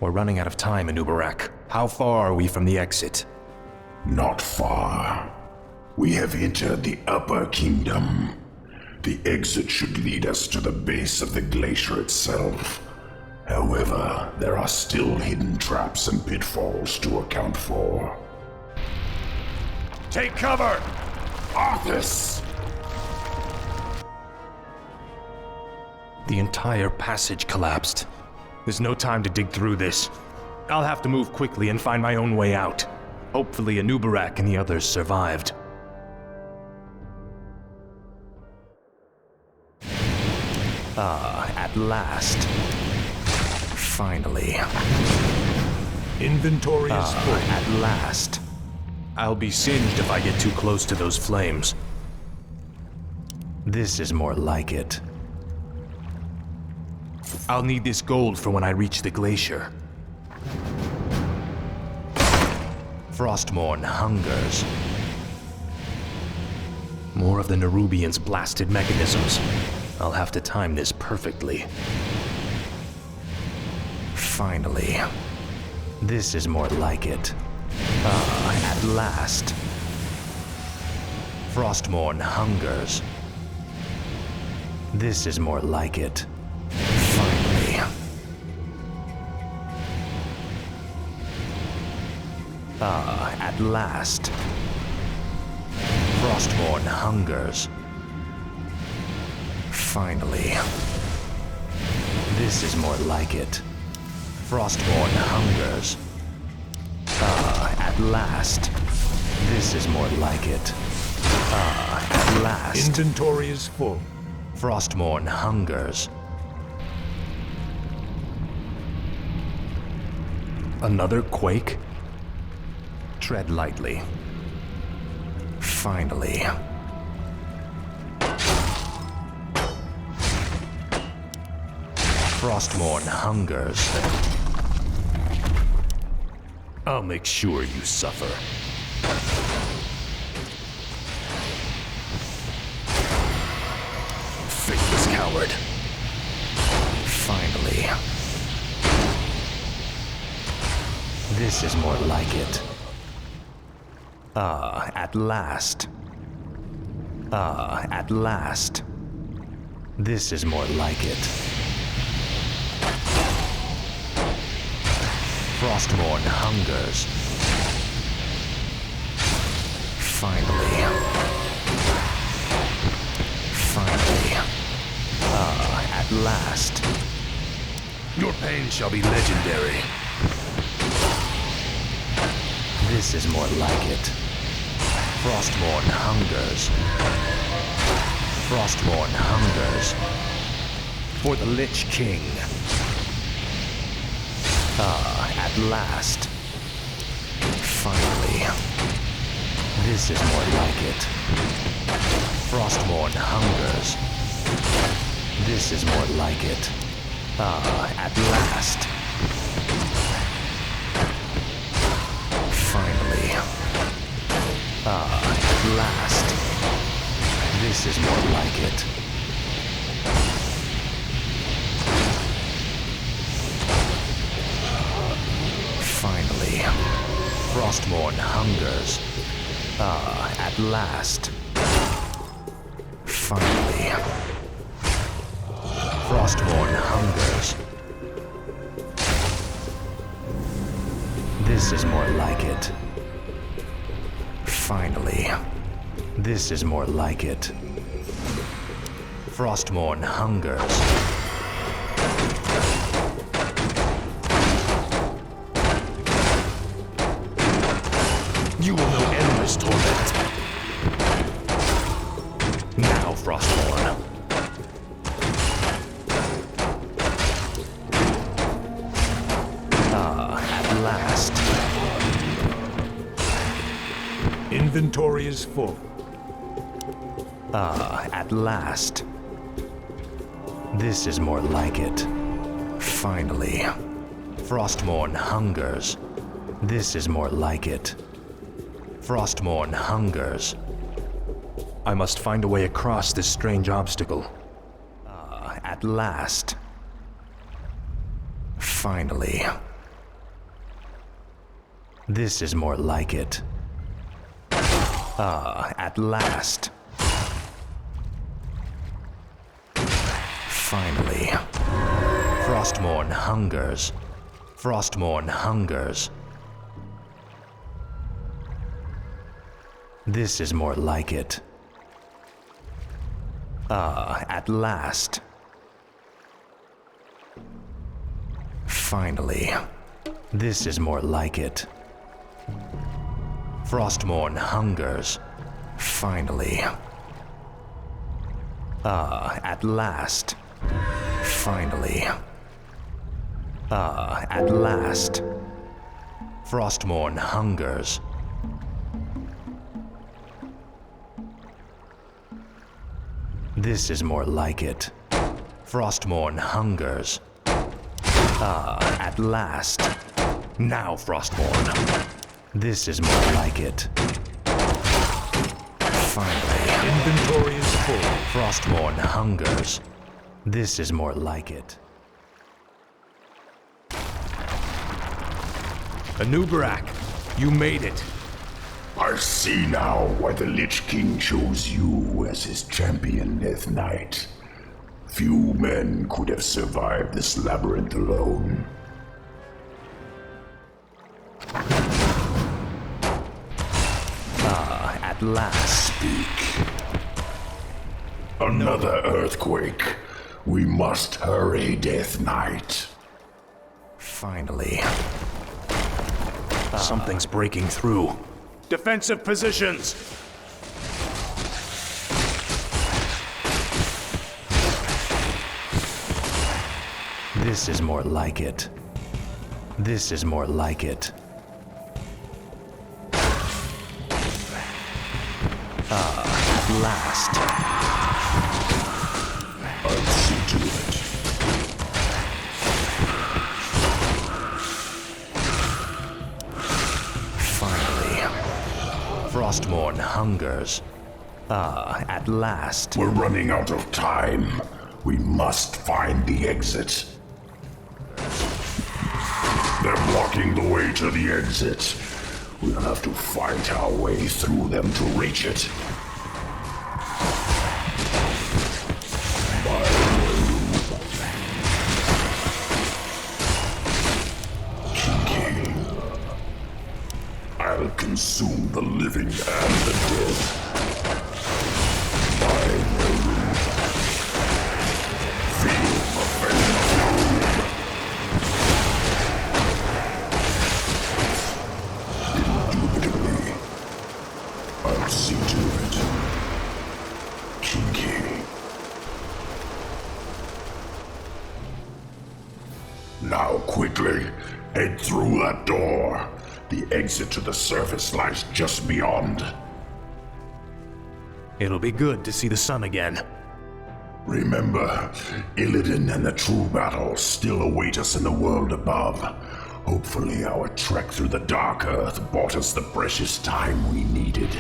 We're running out of time, Anubarak. How far are we from the exit? Not far. We have entered the Upper Kingdom. The exit should lead us to the base of the glacier itself. However, there are still hidden traps and pitfalls to account for. Take cover! Arthas! The entire passage collapsed. There's no time to dig through this. I'll have to move quickly and find my own way out. Hopefully Anubarak and the others survived. At last. Finally. Inventory is full. At last. I'll be singed if I get too close to those flames. This is more like it. I'll need this gold for when I reach the glacier. Frostmourne hungers. More of the Nerubians' blasted mechanisms. I'll have to time this perfectly. Finally. This is more like it. At last. Frostmourne hungers. This is more like it. Finally. At last. Frostmourne hungers. Finally. This is more like it. Frostmourne hungers. At last. This is more like it. At last. Inventory is full. Frostmourne hungers. Another quake? Tread lightly. Finally. Frostmourne hungers. I'll make sure you suffer. Faithless coward. Finally. This is more like it. At last. At last. This is more like it. Frostmourne hungers. Finally. Finally. At last. Your pain shall be legendary. This is more like it. Frostmourne hungers. Frostmourne hungers. For the Lich King. At last. Finally. This is more like it. Frostmourne hungers. This is more like it. At last. Finally. At last. This is more like it. Finally. Frostmourne hungers. At last. Finally. Frostmourne hungers. This is more like it. Finally. This is more like it. Frostmourne hungers. You will know endless torment. Now, Frostmourne. At last. Inventory is full. At last. This is more like it. Finally. Frostmourne hungers. This is more like it. Frostmourne hungers. I must find a way across this strange obstacle. At last. Finally. This is more like it. Ah, at last. Finally. Frostmourne hungers. Frostmourne hungers. This is more like it. Ah, at last. Finally. This is more like it. Frostmourne hungers. Finally. Ah, at last. Finally. Ah, at last. Frostmourne hungers. This is more like it. Frostmourne hungers. Ah, at last. Now, Frostmourne. This is more like it. Finally. Inventory is full. Frostmourne hungers. This is more like it. Anubarak, you made it. I see now why the Lich King chose you as his champion, Death Knight. Few men could have survived this labyrinth alone. Ah, at last. Speak. Another earthquake. We must hurry, Death Knight. Finally. Something's breaking through. Defensive positions! This is more like it. This is more like it. Ah, at last. I'll see to it. Finally. Frostmourne hungers. Ah, at last. We're running out of time. We must find the exit. They're blocking the way to the exit. We'll have to fight our way through them to reach it. Kinky. I'll consume the living and the dead. My room. Feel the venom of doom. Indubitably. I'll see to it. Kinky. Now quickly, head through that door. The exit to the surface lies just beyond. It'll be good to see the sun again. Remember, Illidan and the true battle still await us in the world above. Hopefully our trek through the Dark Earth bought us the precious time we needed.